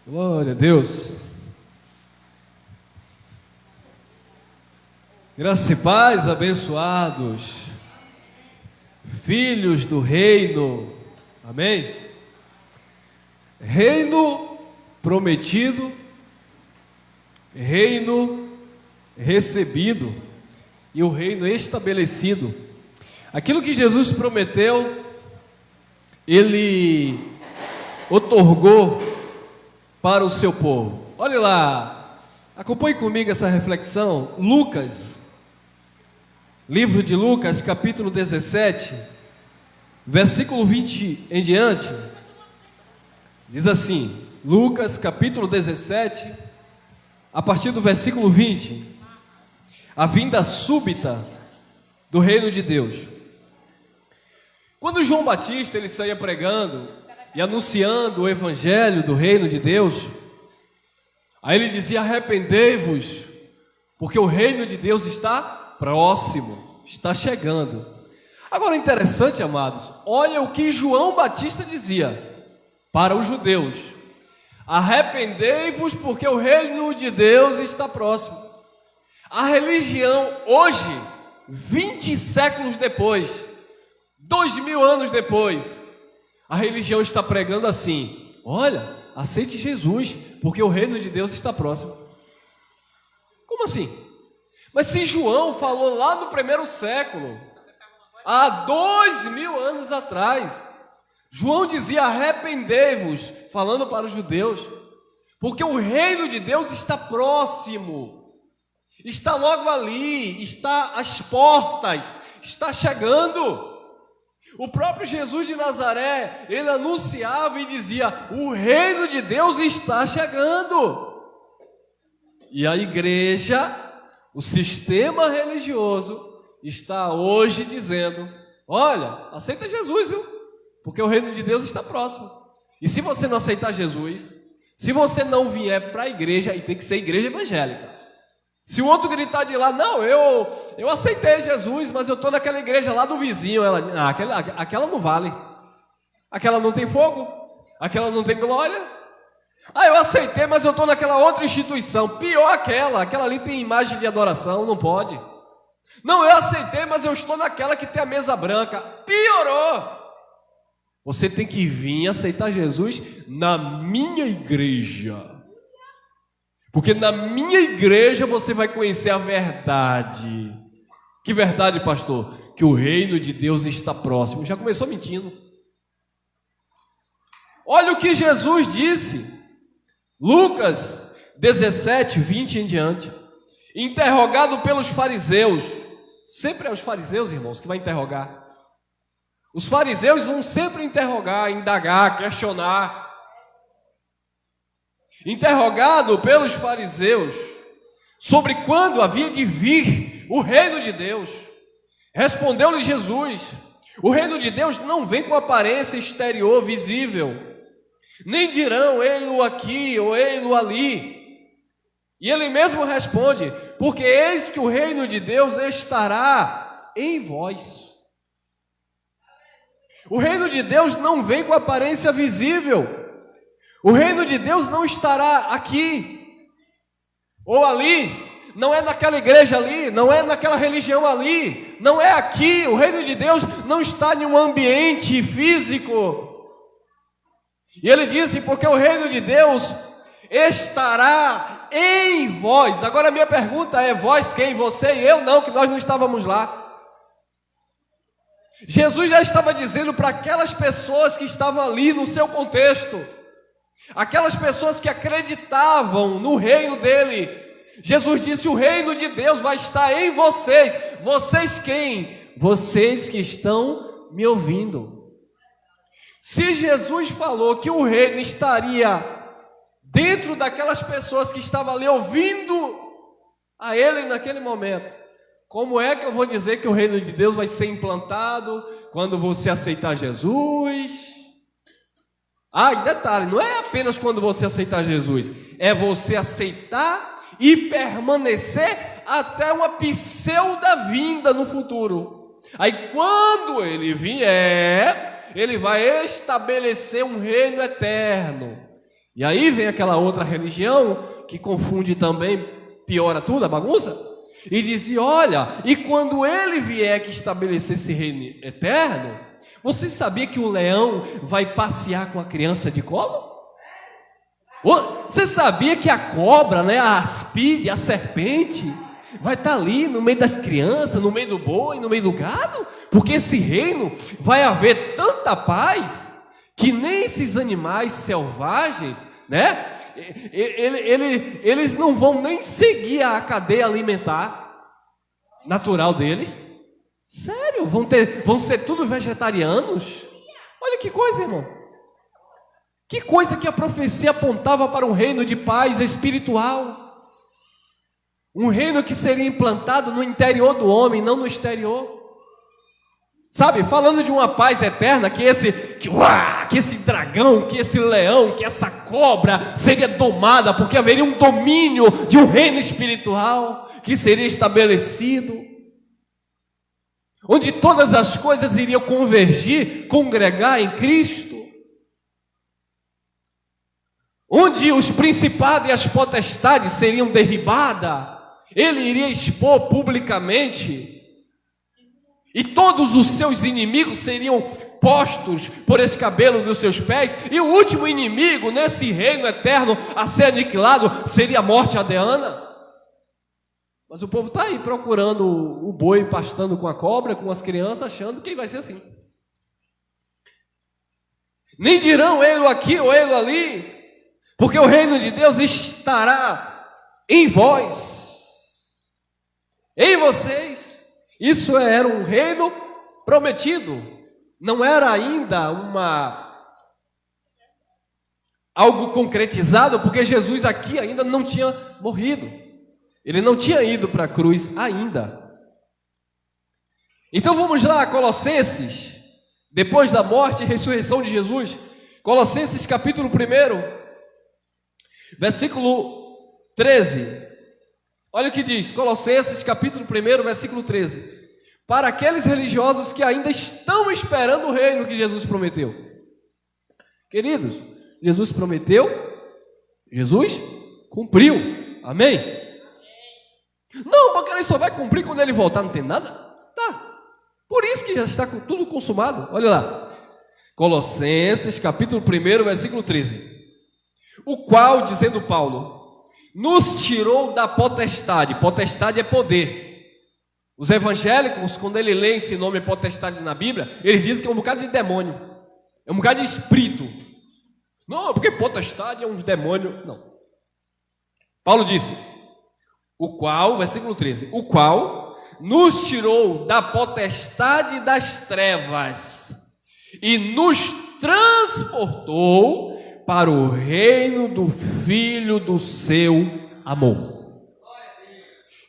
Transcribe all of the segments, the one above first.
Glória a Deus. Graça e paz, abençoados, filhos do reino, amém? Reino prometido, reino recebido e o reino estabelecido. Aquilo que Jesus prometeu, Ele outorgou para o seu povo. Olhe lá, acompanhe comigo essa reflexão. Lucas, livro de Lucas, capítulo 17, versículo 20 em diante, diz assim, Lucas, capítulo 17, a partir do versículo 20, a vinda súbita do reino de Deus. Quando João Batista ele saía pregando e anunciando o evangelho do reino de Deus, aí ele dizia: arrependei-vos, porque o reino de Deus está próximo, está chegando. Agora, interessante, amados, olha o que João Batista dizia para os judeus: arrependei-vos, porque o reino de Deus está próximo. A religião hoje, 20 séculos depois, 2000 anos depois, a religião está pregando assim: olha, aceite Jesus, porque o reino de Deus está próximo. Como assim? Mas se João falou lá no primeiro século, há 2000 anos atrás, João dizia: arrependei-vos, falando para os judeus, porque o reino de Deus está próximo, está logo ali, está às portas, está chegando. O próprio Jesus de Nazaré, ele anunciava e dizia: o reino de Deus está chegando. E a igreja, o sistema religioso, está hoje dizendo: olha, aceita Jesus, viu? Porque o reino de Deus está próximo. E se você não aceitar Jesus, se você não vier para a igreja, e tem que ser igreja evangélica. Se o outro gritar de lá: não, eu aceitei Jesus, mas eu estou naquela igreja lá do vizinho, ela diz: aquela não vale, aquela não tem fogo, aquela não tem glória. Eu aceitei, mas eu estou naquela outra instituição, pior aquela ali tem imagem de adoração, não pode. Não, eu aceitei, mas eu estou naquela que tem a mesa branca, piorou. Você tem que vir aceitar Jesus na minha igreja. Porque na minha igreja você vai conhecer a verdade. Que verdade, pastor? Que o reino de Deus está próximo. Já começou mentindo. Olha o que Jesus disse. Lucas 17, 20 em diante. Interrogado pelos fariseus. Sempre é os fariseus, irmãos, que vai interrogar. Os fariseus vão sempre interrogar, indagar, questionar. Interrogado pelos fariseus sobre quando havia de vir o reino de Deus, respondeu-lhe Jesus: o reino de Deus não vem com aparência exterior visível, nem dirão ei-lo aqui ou ei-lo ali. E ele mesmo responde: porque eis que o reino de Deus estará em vós. O reino de Deus não vem com aparência visível. O reino de Deus não estará aqui ou ali, não é naquela igreja ali, não é naquela religião ali, não é aqui. O reino de Deus não está em um ambiente físico. E ele disse: porque o reino de Deus estará em vós. Agora a minha pergunta é: vós quem? Você e eu? Não, que nós não estávamos lá. Jesus já estava dizendo para aquelas pessoas que estavam ali no seu contexto, aquelas pessoas que acreditavam no reino dele. Jesus disse: o reino de Deus vai estar em vocês. Vocês quem? Vocês que estão me ouvindo. Se Jesus falou que o reino estaria dentro daquelas pessoas que estavam ali ouvindo a ele naquele momento, como é que eu vou dizer que o reino de Deus vai ser implantado quando você aceitar Jesus? E detalhe, não é apenas quando você aceitar Jesus, é você aceitar e permanecer até uma pseudo vinda no futuro. Aí quando ele vier, ele vai estabelecer um reino eterno. E aí vem aquela outra religião que confunde também, piora tudo, a bagunça, e dizia: olha, e quando ele vier que estabelecer esse reino eterno, você sabia que o leão vai passear com a criança de colo? Você sabia que a cobra, né, a aspide, a serpente, vai estar ali no meio das crianças, no meio do boi, no meio do gado? Porque esse reino vai haver tanta paz que nem esses animais selvagens, né, eles não vão nem seguir a cadeia alimentar natural deles. Sério, vão ser tudo vegetarianos? Olha que coisa, irmão. Que coisa que a profecia apontava para um reino de paz espiritual. Um reino que seria implantado no interior do homem, não no exterior. Sabe, falando de uma paz eterna, que esse dragão, que esse leão, que essa cobra seria domada, porque haveria um domínio de um reino espiritual que seria estabelecido, onde todas as coisas iriam convergir, congregar em Cristo, onde os principados e as potestades seriam derribadas. Ele iria expor publicamente, e todos os seus inimigos seriam postos por escabelo dos seus pés, e o último inimigo nesse reino eterno a ser aniquilado seria a morte aldeana. Mas o povo está aí procurando o boi pastando com a cobra, com as crianças, achando que vai ser assim. Nem dirão ele aqui ou ele ali, porque o reino de Deus estará em vós, em vocês. Isso era um reino prometido, não era ainda algo concretizado, porque Jesus aqui ainda não tinha morrido, ele não tinha ido para a cruz ainda. Então vamos lá, Colossenses, depois da morte e ressurreição de Jesus, Colossenses capítulo 1, versículo 13. Olha o que diz, Colossenses capítulo 1, versículo 13. Para aqueles religiosos que ainda estão esperando o reino que Jesus prometeu. Queridos, Jesus prometeu, Jesus cumpriu. Amém? Não, porque ele só vai cumprir quando ele voltar, não tem nada? Tá. Por isso que já está tudo consumado. Olha lá. Colossenses capítulo 1, versículo 13. O qual, dizendo Paulo, nos tirou da potestade. Potestade é poder. Os evangélicos, quando ele lê esse nome potestade na Bíblia, eles dizem que é um bocado de demônio, é um bocado de espírito. Não, porque potestade é uns demônios. Não. Paulo disse, o qual, versículo 13, o qual nos tirou da potestade das trevas e nos transportou para o reino do Filho do seu amor.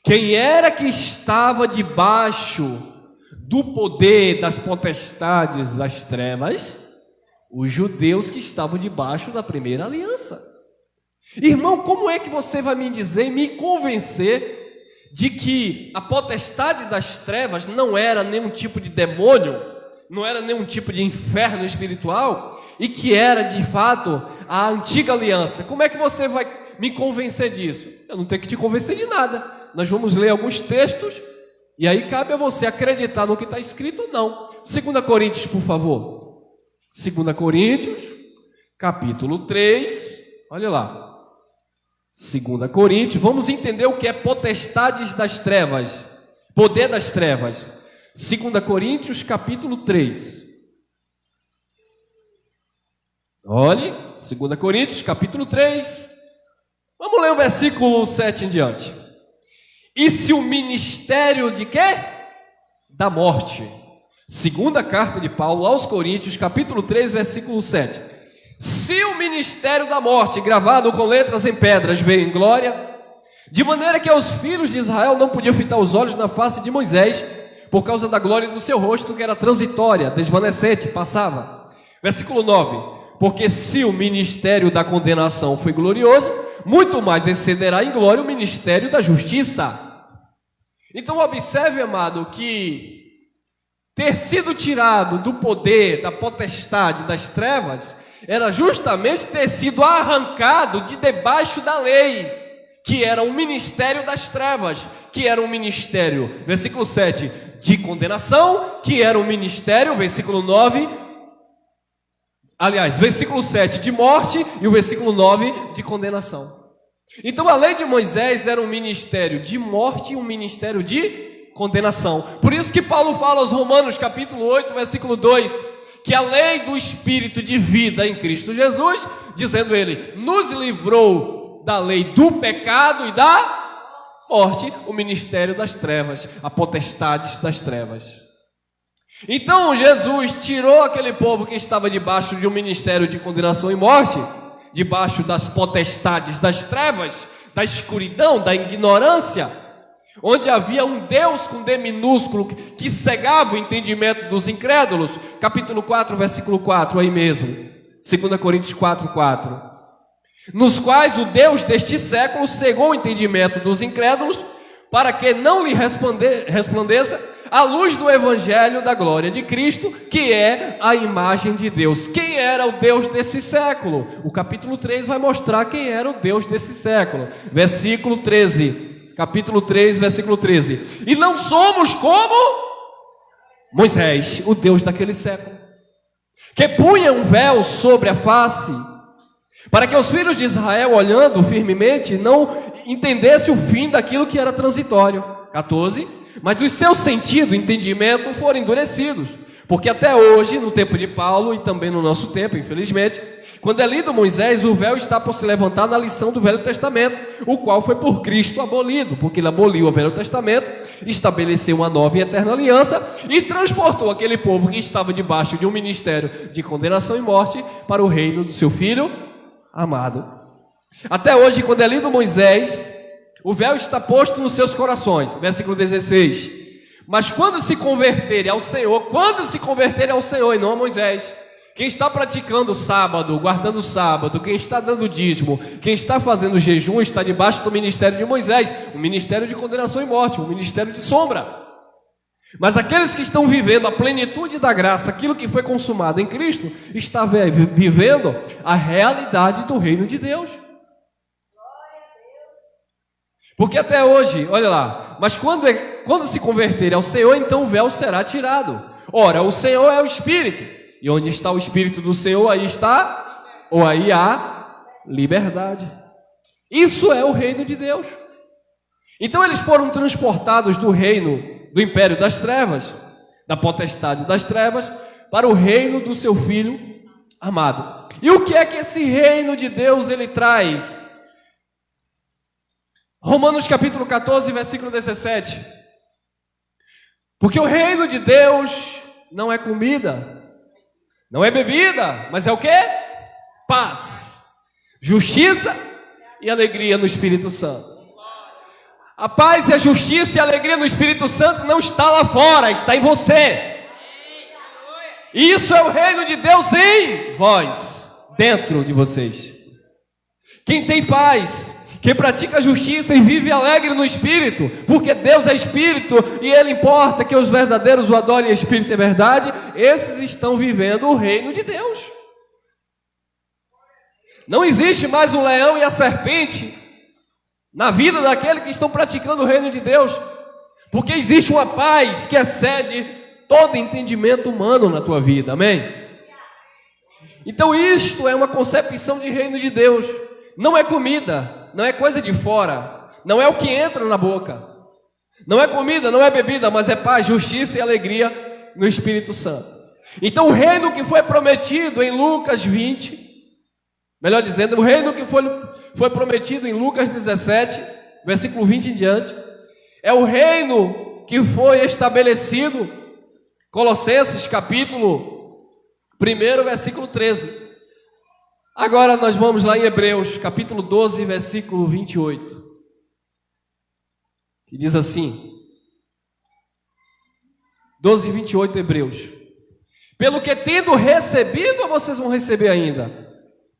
Quem era que estava debaixo do poder das potestades das trevas? Os judeus que estavam debaixo da primeira aliança. Irmão, como é que você vai me dizer, me convencer de que a potestade das trevas não era nenhum tipo de demônio, não era nenhum tipo de inferno espiritual, e que era de fato a antiga aliança? Como é que você vai me convencer disso? Eu não tenho que te convencer de nada. Nós vamos ler alguns textos, e aí cabe a você acreditar no que está escrito ou não. 2 Coríntios, por favor. 2 Coríntios, capítulo 3, olha lá. 2 Coríntios, vamos entender o que é potestades das trevas, poder das trevas. 2 Coríntios, capítulo 3. Olhe, 2 Coríntios, capítulo 3. Vamos ler o versículo 7 em diante. E se o ministério de quê? Da morte. Segunda carta de Paulo aos Coríntios, capítulo 3, versículo 7. Se o ministério da morte, gravado com letras em pedras, veio em glória, de maneira que os filhos de Israel não podiam fitar os olhos na face de Moisés, por causa da glória do seu rosto, que era transitória, desvanecente, passava. Versículo 9. Porque se o ministério da condenação foi glorioso, muito mais excederá em glória o ministério da justiça. Então observe, amado, que ter sido tirado do poder, da potestade, das trevas, era justamente ter sido arrancado de debaixo da lei, que era o ministério das trevas, que era um ministério, versículo 7, de condenação, que era um ministério, versículo 9, aliás, versículo 7 de morte e o versículo 9 de condenação. Então a lei de Moisés era um ministério de morte e um ministério de condenação. Por isso que Paulo fala aos Romanos capítulo 8, versículo 2, que a lei do Espírito de vida em Cristo Jesus, dizendo ele, nos livrou da lei do pecado e da morte, o ministério das trevas, a potestades das trevas. Então Jesus tirou aquele povo que estava debaixo de um ministério de condenação e morte, debaixo das potestades das trevas, da escuridão, da ignorância, onde havia um Deus com D minúsculo que cegava o entendimento dos incrédulos. Capítulo 4, versículo 4, aí mesmo, 2 Coríntios 4, 4. Nos quais o Deus deste século cegou o entendimento dos incrédulos, para que não lhe resplandeça a luz do evangelho da glória de Cristo, que é a imagem de Deus. Quem era o Deus desse século? O capítulo 3 vai mostrar quem era o Deus desse século. Versículo 13, capítulo 3, versículo 13. E não somos como Moisés, o Deus daquele século, que punha um véu sobre a face, para que os filhos de Israel, olhando firmemente, não entendessem o fim daquilo que era transitório. 14. Mas os seus sentidos, entendimento, foram endurecidos. Porque até hoje, no tempo de Paulo e também no nosso tempo, infelizmente, quando é lido Moisés, o véu está por se levantar na lição do Velho Testamento, o qual foi por Cristo abolido, porque ele aboliu o Velho Testamento, estabeleceu uma nova e eterna aliança e transportou aquele povo que estava debaixo de um ministério de condenação e morte para o reino do seu Filho amado. Até hoje, quando é lido Moisés, o véu está posto nos seus corações, versículo 16. Mas quando se converterem ao Senhor, e não a Moisés, quem está praticando o sábado, guardando o sábado, quem está dando dízimo, quem está fazendo jejum, está debaixo do ministério de Moisés, um ministério de condenação e morte, um ministério de sombra. Mas aqueles que estão vivendo a plenitude da graça, aquilo que foi consumado em Cristo, está vivendo a realidade do reino de Deus. Porque até hoje, olha lá, mas quando se converter ao Senhor, então o véu será tirado. Ora, o Senhor é o Espírito, e onde está o Espírito do Senhor, aí está, ou aí há liberdade. Isso é o reino de Deus. Então eles foram transportados do reino, do império das trevas, da potestade das trevas, para o reino do seu Filho amado. E o que é que esse reino de Deus ele traz? Romanos capítulo 14, versículo 17. Porque o reino de Deus não é comida, não é bebida, mas é o quê? Paz, justiça e alegria no Espírito Santo. A paz e a justiça e a alegria no Espírito Santo não está lá fora, está em você. Isso é o reino de Deus em vós, dentro de vocês. Quem tem paz, quem pratica a justiça e vive alegre no Espírito, porque Deus é Espírito e Ele importa que os verdadeiros o adorem em Espírito e verdade, esses estão vivendo o reino de Deus. Não existe mais o leão e a serpente na vida daqueles que estão praticando o reino de Deus, porque existe uma paz que excede todo entendimento humano na tua vida, amém? Então isto é uma concepção de reino de Deus, não é comida, não é coisa de fora, não é o que entra na boca, não é comida, não é bebida, mas é paz, justiça e alegria no Espírito Santo. Então o reino que foi prometido em Lucas 20, melhor dizendo, o reino que foi prometido em Lucas 17, versículo 20 em diante, é o reino que foi estabelecido, Colossenses capítulo 1, versículo 13. Agora nós vamos lá em Hebreus, capítulo 12, versículo 28, que diz assim, 12, 28, Hebreus. Pelo que tendo recebido, vocês vão receber ainda.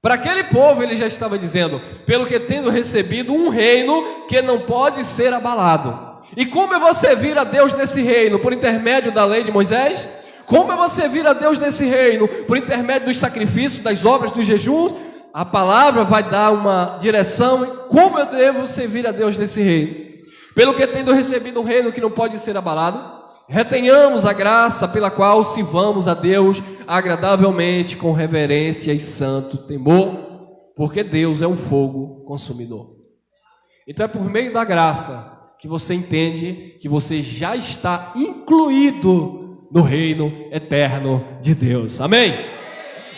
Para aquele povo ele já estava dizendo, pelo que tendo recebido um reino que não pode ser abalado. E como é você vir a Deus nesse reino? Por intermédio da lei de Moisés? Como é você vir a Deus nesse reino? Por intermédio dos sacrifícios, das obras, dos jejuns. A palavra vai dar uma direção em como eu devo servir a Deus nesse reino. Pelo que tendo recebido um reino que não pode ser abalado, retenhamos a graça pela qual sirvamos a Deus agradavelmente, com reverência e santo temor, porque Deus é um fogo consumidor. Então é por meio da graça que você entende que você já está incluído no reino eterno de Deus. Amém?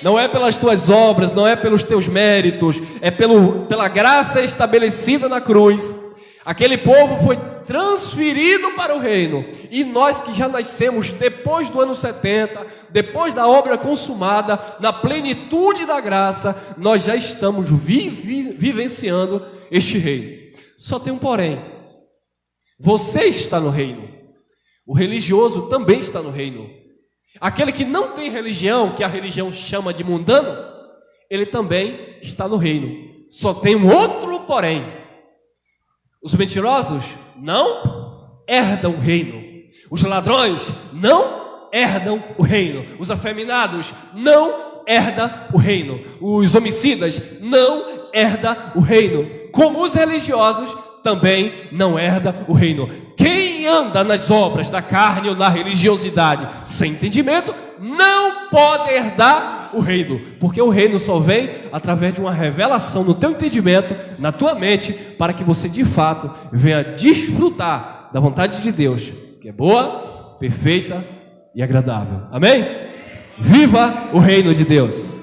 Não é pelas tuas obras, não é pelos teus méritos, é pela graça estabelecida na cruz. Aquele povo foi transferido para o reino, e nós que já nascemos depois do ano 70, depois da obra consumada, na plenitude da graça, nós já estamos vivenciando este reino. Só tem um porém: você está no reino, o religioso também está no reino. Aquele que não tem religião, que a religião chama de mundano, ele também está no reino. Só tem um outro porém: os mentirosos não herdam o reino, os ladrões não herdam o reino, os afeminados não herdam o reino, os homicidas não herdam o reino, como os religiosos também não herda o reino. Quem anda nas obras da carne ou na religiosidade sem entendimento não pode herdar o reino, porque o reino só vem através de uma revelação no teu entendimento, na tua mente, para que você de fato venha desfrutar da vontade de Deus, que é boa, perfeita e agradável. Amém? Viva o reino de Deus!